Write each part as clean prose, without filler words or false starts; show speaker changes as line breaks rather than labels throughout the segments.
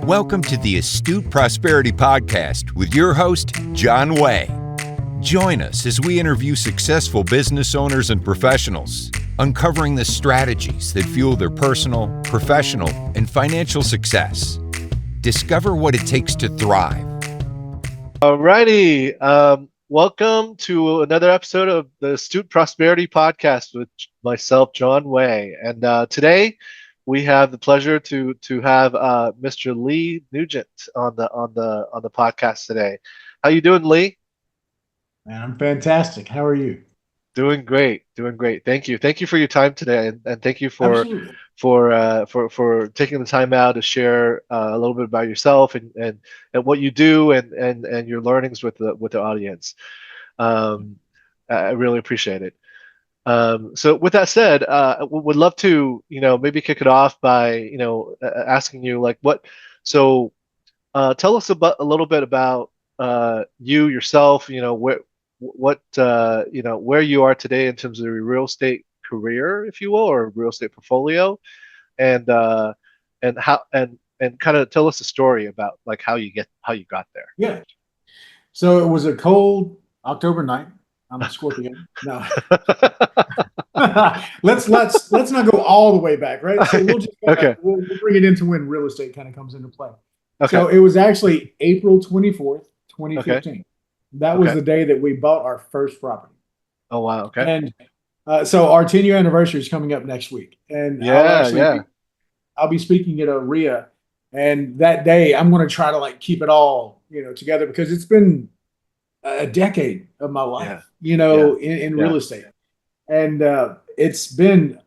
Welcome to the Astute Prosperity Podcast with your host, John Way. Join us as we interview successful business owners and professionals, uncovering the strategies that fuel their personal, professional, and financial success. Discover what it takes to thrive.
Alrighty, welcome to another episode of the Astute Prosperity Podcast with myself, John Way, and today we have the pleasure to have Mr. Lee Nugent on the podcast today. How you doing, Lee?
Man, I'm fantastic. How are you?
Doing great. Thank you for your time today, and thank you
Absolutely.
for taking the time out to share a little bit about yourself and what you do and your learnings with the audience. I really appreciate it. So with that said, would love to maybe kick it off by asking you like what. So tell us about a little bit about you yourself. Where you are today in terms of your real estate career, if you will, or real estate portfolio, and how and kind of tell us a story about like how you got there.
Yeah. So it was a cold October night. I'm a Scorpio. No. let's not go all the way back, right? So we'll just
Okay.
we'll bring it into when real estate kind of comes into play.
Okay.
So it was actually April 24th, 2015.
Okay.
That was the day that we bought our first property.
Oh wow. Okay.
And so our 10-year anniversary is coming up next week. And I'll be speaking at a RIA. And that day I'm going to try to like keep it all, together because it's been a decade of my life, in real estate. And it's been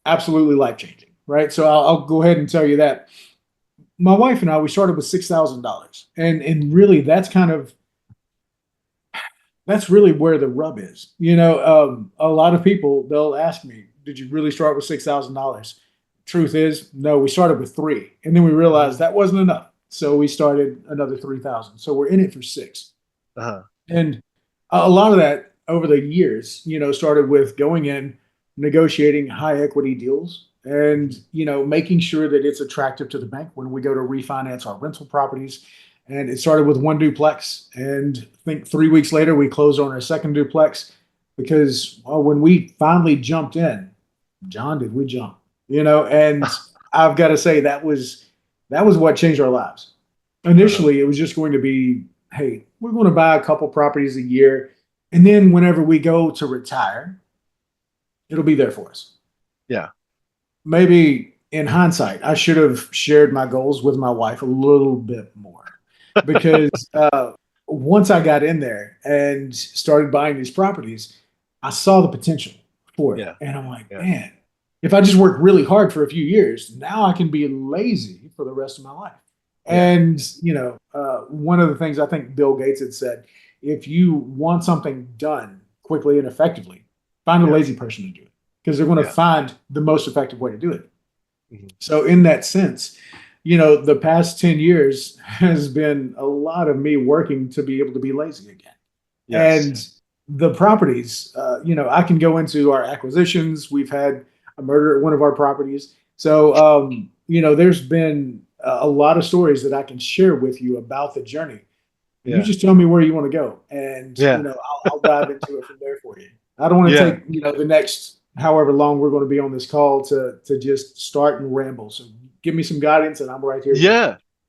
absolutely life-changing, right? So I'll go ahead and tell you that. My wife and I, we started with $6,000. And really that's really where the rub is. A lot of people, they'll ask me, did you really start with $6,000? Truth is, no, we started with $3,000. And then we realized that wasn't enough. So we started another $3,000. So we're in it for $6,000.
Uh-huh.
And a lot of that over the years, started with going in, negotiating high equity deals and, making sure that it's attractive to the bank when we go to refinance our rental properties. And it started with one duplex. And I think 3 weeks later, we closed on our second duplex because when we finally jumped in, John, did we jump? And I've got to say that was what changed our lives. Initially, it was just going to be, hey, we're going to buy a couple properties a year. And then whenever we go to retire, it'll be there for us.
Yeah.
Maybe in hindsight, I should have shared my goals with my wife a little bit more because once I got in there and started buying these properties, I saw the potential for it.
Yeah.
And I'm like, man, if I just work really hard for a few years, now I can be lazy for the rest of my life. Yeah. And, one of the things I think Bill Gates had said, if you want something done quickly and effectively, find a lazy person to do it because they're going to find the most effective way to do it. Mm-hmm. So in that sense, the past 10 years has been a lot of me working to be able to be lazy again. Yes. And the properties, I can go into our acquisitions. We've had a murder at one of our properties. So, there's been a lot of stories that I can share with you about the journey. Yeah. You just tell me where you want to go, and I'll dive into it from there for you. I don't want to take the next however long we're going to be on this call to just start and ramble. So give me some guidance, and I'm right here.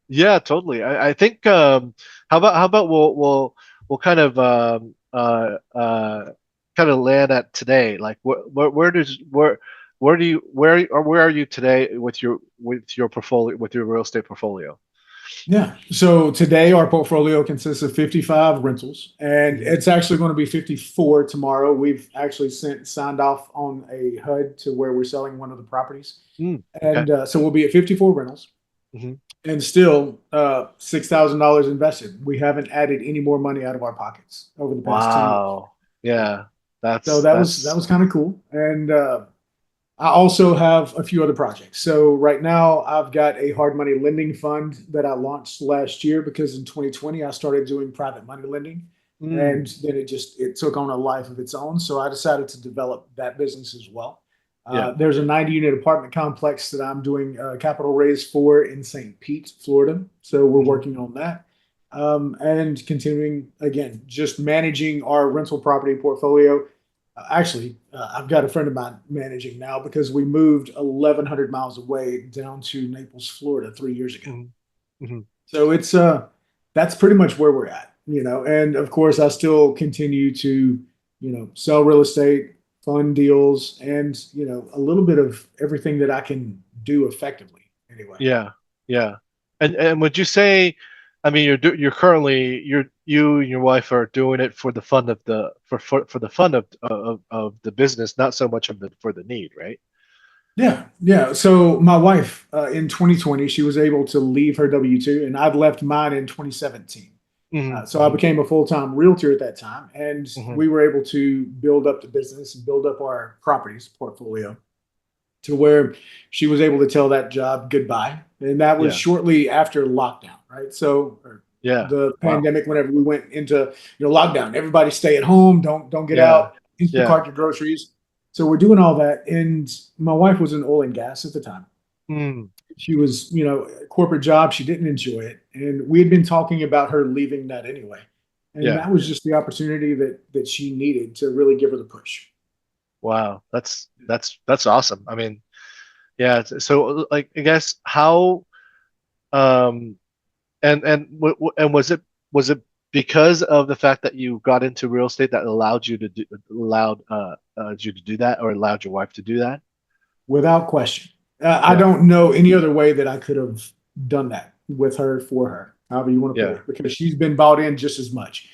Yeah, totally. I think how about we'll kind of land at today. Like where are you today with your portfolio, with your real estate portfolio?
Yeah. So today our portfolio consists of 55 rentals, and it's actually going to be 54 tomorrow. We've actually signed off on a HUD to where we're selling one of the properties. And so we'll be at 54 rentals and still $6,000 invested. We haven't added any more money out of our pockets over the past 2 years.
Wow. Yeah. That
was kind of cool. And I also have a few other projects. So right now I've got a hard money lending fund that I launched last year because in 2020 I started doing private money lending and then it took on a life of its own. So I decided to develop that business as well. There's a 90-unit apartment complex that I'm doing a capital raise for in St. Pete, Florida. So we're working on that. And continuing, again, just managing our rental property portfolio. I've got a friend of mine managing now because we moved 1,100 miles away down to Naples, Florida 3 years ago.
Mm-hmm.
So that's pretty much where we're at, and of course I still continue to, sell real estate, fund deals, and, a little bit of everything that I can do effectively anyway.
Yeah, yeah. And would you say, I mean, you're currently you and your wife are doing it for the fun of the fun of the business, not so much for the need, right?
Yeah, yeah. So my wife, in 2020, she was able to leave her W-2, and I'd left mine in 2017. So I became a full-time realtor at that time, and we were able to build up the business and build up our properties portfolio to where she was able to tell that job goodbye. And that was shortly after lockdown, right? So the pandemic, whenever we went into lockdown, everybody stay at home, don't get out, Instacart your groceries. So we're doing all that. And my wife was in oil and gas at the time. She was, a corporate job. She didn't enjoy it. And we had been talking about her leaving that anyway. And that was just the opportunity that she needed to really give her the push.
Wow, that's awesome. I mean, yeah. So, like, I guess how, and was it because of the fact that you got into real estate that allowed you to do that, or allowed your wife to do that?
Without question. I don't know any other way that I could have done that with her, for her, however you want to put it, because she's been bought in just as much.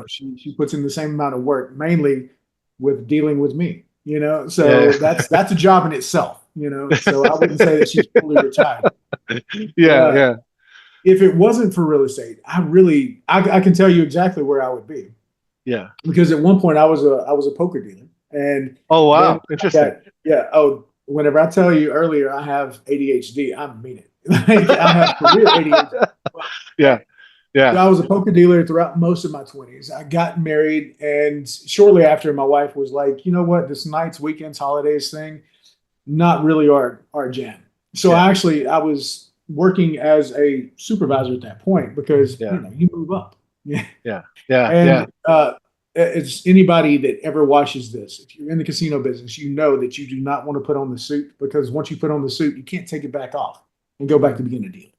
She puts in the same amount of work, mainly with dealing with me, so that's a job in itself, so I wouldn't say that she's fully retired. If it wasn't for real estate, I can tell you exactly where I would be.
Yeah.
Because at one point I was a poker dealer, and
oh wow, interesting.
Whenever I tell you earlier I have ADHD, I mean it. I have career ADHD.
Yeah.
So I was a poker dealer throughout most of my 20s. I got married, and shortly after, my wife was like, you know what, this nights, weekends, holidays thing, not really our jam. So I was working as a supervisor at that point because you move up. It's anybody that ever watches this. If you're in the casino business, you know that you do not want to put on the suit, because once you put on the suit, you can't take it back off and go back to begin a deal.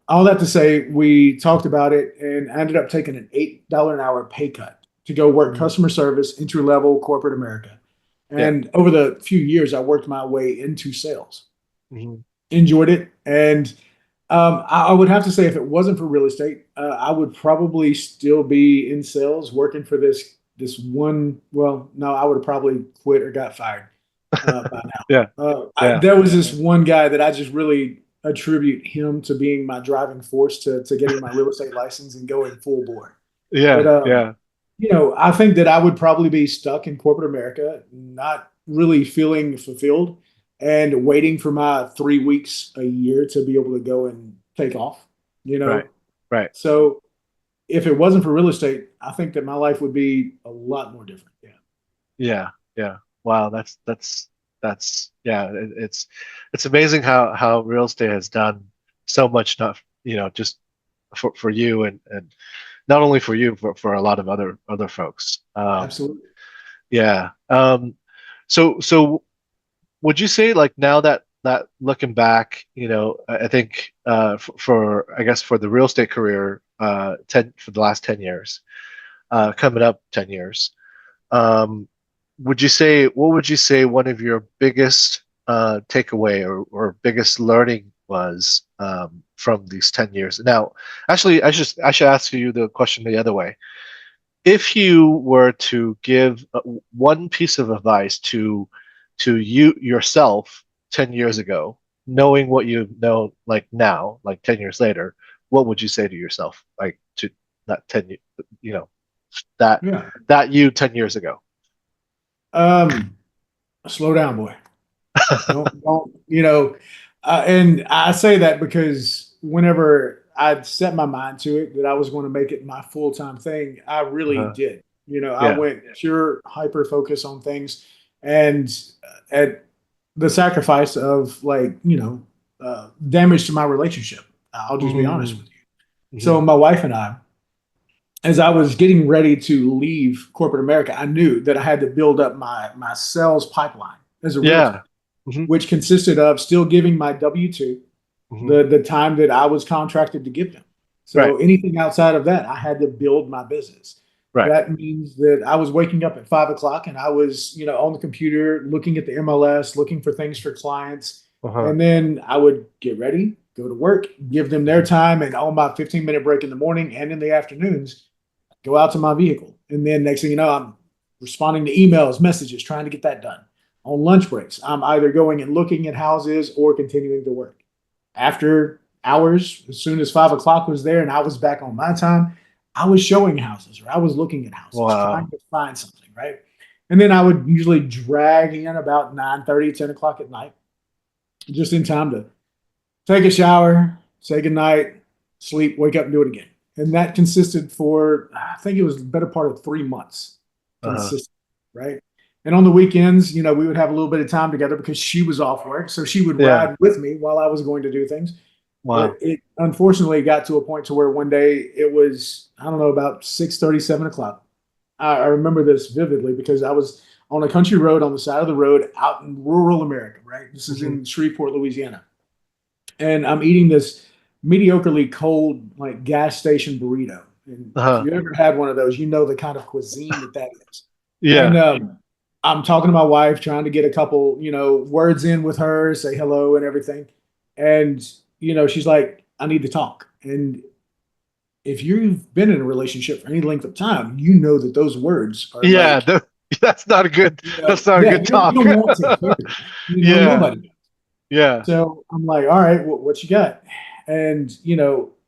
All that to say, we talked about it, and I ended up taking an $8 an hour pay cut to go work customer service, entry level corporate America. And over the few years, I worked my way into sales. Enjoyed it. And I would have to say, if it wasn't for real estate, I would probably still be in sales working for this one. Well, no, I would have probably quit or got fired by now. There was this one guy that I just really attribute him to being my driving force to getting my real estate license and going full bore. I think that I would probably be stuck in corporate America, not really feeling fulfilled, and waiting for my 3 weeks a year to be able to go and take off,
Right.
So if it wasn't for real estate, I think that my life would be a lot more different.
Yeah. Wow. It's amazing how real estate has done so much, not, just for you, and not only for you, but for a lot of other folks.
Absolutely.
Yeah. So would you say, like, now that looking back, I think for the real estate career, for the last 10 years, coming up 10 years, what would you say one of your biggest takeaway or biggest learning was from these 10 years? Now, actually, I should ask you the question the other way. If you were to give one piece of advice to you yourself 10 years ago, knowing what you know, like now, like 10 years later, what would you say to yourself, like, to that 10, that you 10 years ago?
Slow down, boy. don't, and I say that because whenever I'd set my mind to it that I was going to make it my full-time thing, I really did. I went pure hyper focus on things. and at the sacrifice of damage to my relationship. I'll just be honest with you. So my wife and I, as I was getting ready to leave corporate America, I knew that I had to build up my sales pipeline as a realtor, which consisted of still giving my W-2 the time that I was contracted to give them. So anything outside of that, I had to build my business. That means that I was waking up at 5 o'clock and I was, on the computer looking at the MLS, looking for things for clients. And then I would get ready, go to work, give them their time, and on my 15-minute break in the morning and in the afternoons, go out to my vehicle. And then next thing you know, I'm responding to emails, messages, trying to get that done. On lunch breaks, I'm either going and looking at houses or continuing to work. After hours, as soon as 5 o'clock was there and I was back on my time, I was showing houses or I was looking at houses, trying to find something, right? And then I would usually drag in about 9:30, 10 o'clock at night, just in time to take a shower, say goodnight, sleep, wake up and do it again. And that consisted for, I think it was the better part of 3 months consistent, right? And on the weekends, we would have a little bit of time together because she was off work. So she would ride with me while I was going to do things. But it unfortunately got to a point to where one day it was, I don't know, about 6:30, 7 o'clock. I remember this vividly because I was on a country road on the side of the road out in rural America, right? This is in Shreveport, Louisiana. And I'm eating this mediocrely cold, like gas station burrito. And if you ever had one of those, the kind of cuisine that is. And I'm talking to my wife, trying to get a couple, words in with her, say hello and everything. And she's like, I need to talk. And if you've been in a relationship for any length of time, you know that those words are
that's not a good that's not a good talk.
You don't want to hear it. Nobody does.
Yeah.
So I'm like, all right, what you got? And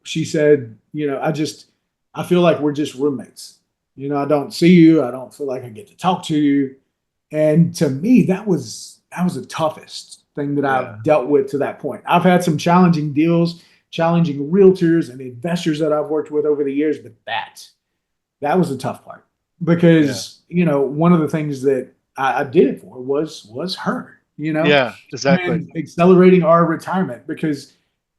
she said, I feel like we're just roommates. I don't see you. I don't feel like I get to talk to you. And to me, that was the toughest thing that I've dealt with to that point. I've had some challenging deals, challenging realtors and investors that I've worked with over the years, but that was the tough part because, one of the things that I did it for was her,
Yeah, exactly.
And accelerating our retirement because,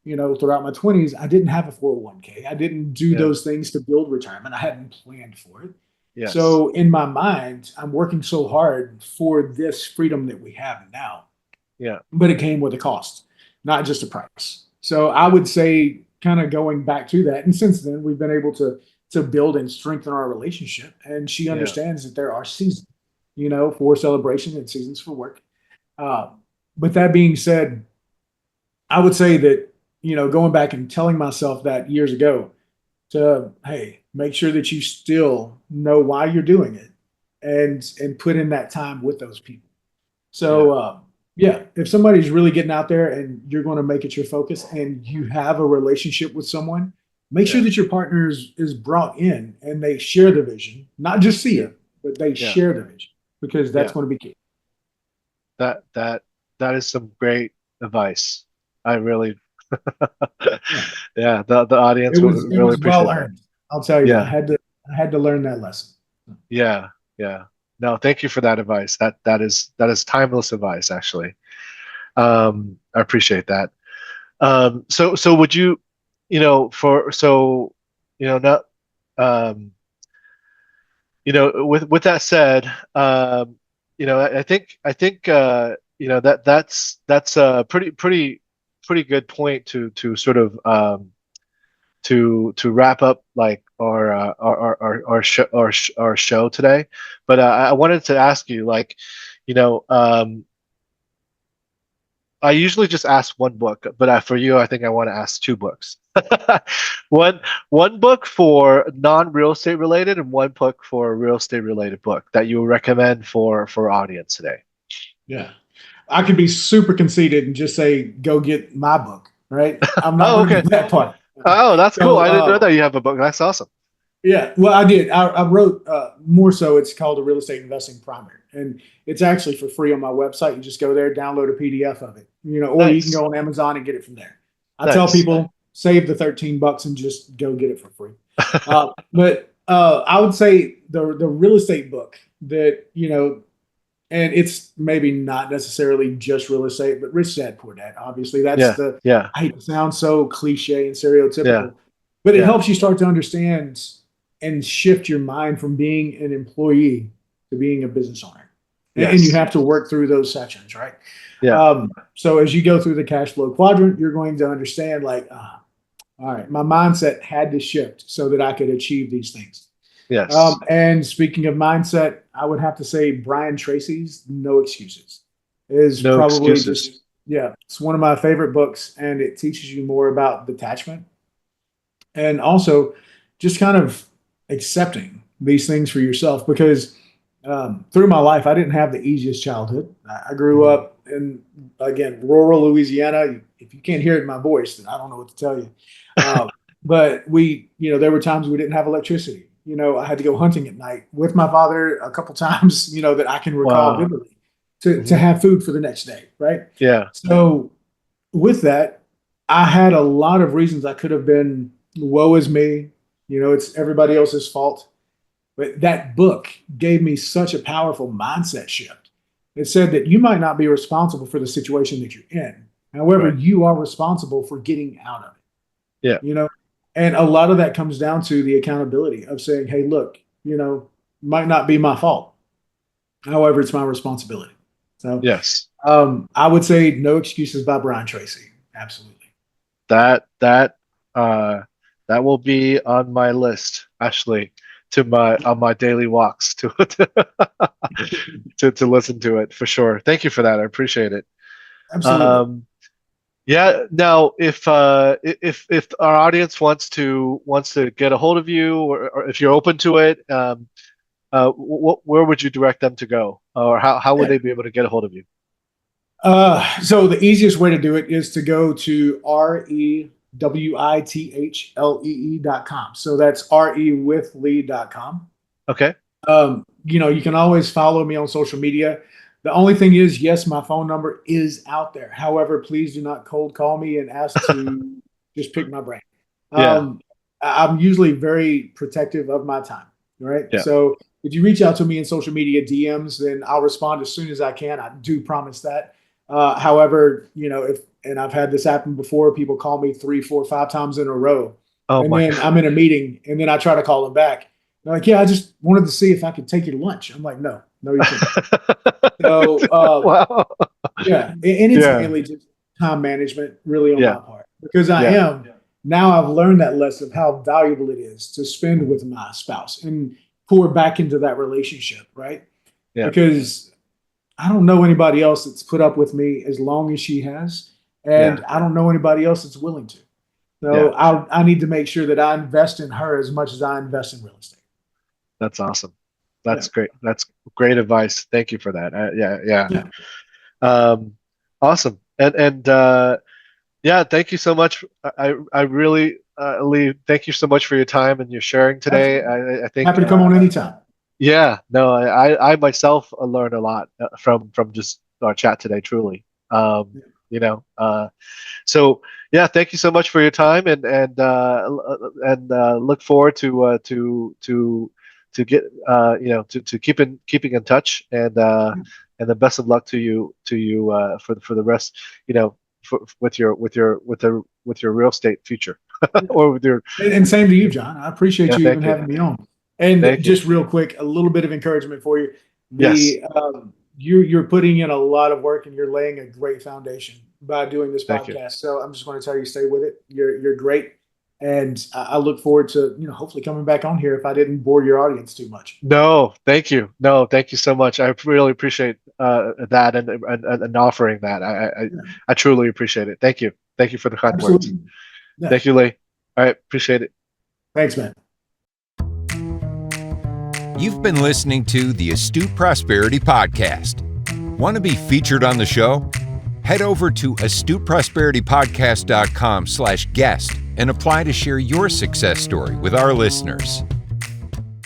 throughout my 20s, I didn't have a 401k. I didn't do those things to build retirement. I hadn't planned for it.
Yes.
So in my mind, I'm working so hard for this freedom that we have now.
Yeah.
But it came with a cost, not just a price. So I would say kind of going back to that. And since then, we've been able to build and strengthen our relationship. And she understands that there are seasons, for celebration and seasons for work. But that being said, I would say that, going back and telling myself that years ago to, hey, make sure that you still know why you're doing it and put in that time with those people. So, if somebody's really getting out there and you're going to make it your focus and you have a relationship with someone, make sure that your partner is brought in and they share the vision, not just see it, but they share the vision because that's going to be key.
That is some great advice. I really, the audience would really appreciate
well earned. I'll tell you, I had to learn that lesson.
Yeah. No, thank you for that advice. That is timeless advice, actually. I appreciate that. So would you, not, with that said, I think that's a pretty good point to sort of to wrap up like our show today. But I wanted to ask you, like, I usually just ask one book, but for you, I think I want to ask two books. one book for non-real estate related, and one book for a real estate related book that you would recommend for our audience today.
Yeah, I could be super conceited and just say, go get my book, right? I'm not going to do that part.
Oh, that's cool. I didn't know that you have a book. That's awesome.
Yeah, well, I did. I wrote more so. It's called a Real Estate Investing Primer, and it's actually for free on my website. You just go there, download a PDF of it, or you can go on Amazon and get it from there. I tell people save the $13 and just go get it for free. But I would say the real estate book that and it's maybe not necessarily just real estate, but rich dad, poor dad. Obviously, that's I hate to sound so cliche and stereotypical, but it helps you start to understand and shift your mind from being an employee to being a business owner. And you have to work through those sections, right? So as you go through the cash flow quadrant, you're going to understand like, all right, my mindset had to shift so that I could achieve these things. And speaking of mindset, I would have to say Brian Tracy's No Excuses is probably just, it's one of my favorite books, and it teaches you more about detachment and also just kind of accepting these things for yourself, because through my life, I didn't have the easiest childhood. I grew up in, again, rural Louisiana. If you can't hear it in my voice, then I don't know what to tell you. But there were times we didn't have electricity. I had to go hunting at night with my father a couple times, that I can recall vividly to have food for the next day. Right. So with that, I had a lot of reasons I could have been, woe is me. It's everybody else's fault. But that book gave me such a powerful mindset shift. It said that you might not be responsible for the situation that you're in. However, you are responsible for getting out of it. And a lot of that comes down to the accountability of saying, hey, look, might not be my fault. However, it's my responsibility. So I would say No Excuses by Brian Tracy. Absolutely.
That will be on my list, actually, on my daily walks to listen to it for sure. Thank you for that. I appreciate it.
Absolutely.
Now, if our audience wants to get a hold of you, or if you're open to it, where would you direct them to go, or how would they be able to get a hold of you?
So the easiest way to do it is to go to rewithle.com. So that's rewithle.com.
Okay.
You can always follow me on social media. The only thing is, yes, my phone number is out there. However, please do not cold call me and ask to just pick my brain. I'm usually very protective of my time. Right. So if you reach out to me in social media DMs, then I'll respond as soon as I can. I do promise that. However, and I've had this happen before, people call me 3, 4, 5 times in a row. Then I'm in a meeting, and then I try to call them back. They're like, I just wanted to see if I could take you to lunch. I'm like, no, you can't. So, and it's mainly just time management really on my part, because now I've learned that lesson of how valuable it is to spend with my spouse and pour back into that relationship. Right. Because I don't know anybody else that's put up with me as long as she has. And I don't know anybody else that's willing to. So I need to make sure that I invest in her as much as I invest in real estate.
That's awesome. That's great. That's great advice. Thank you for that. Awesome. And thank you so much. I really, Lee, thank you so much for your time and your sharing today. I think
happy to come on anytime.
I myself learned a lot from just our chat today. Truly. So thank you so much for your time, and look forward to get to keeping in touch, and the best of luck to you for the rest, with your real estate future or with your.
And same to you, John. I appreciate you even having me on. And just real quick, a little bit of encouragement for you. You're putting in a lot of work, and you're laying a great foundation by doing this podcast. So I'm just going to tell you, stay with it. You're great. And I look forward to, hopefully coming back on here if I didn't bore your audience too much.
No, thank you. No, thank you so much. I really appreciate that and offering that. I truly appreciate it. Thank you. Thank you for the kind words. Yeah. Thank you, Lee. All right. Appreciate it.
Thanks, man.
You've been listening to the Astute Prosperity Podcast. Want to be featured on the show? Head over to astuteprosperitypodcast.com/guest and apply to share your success story with our listeners.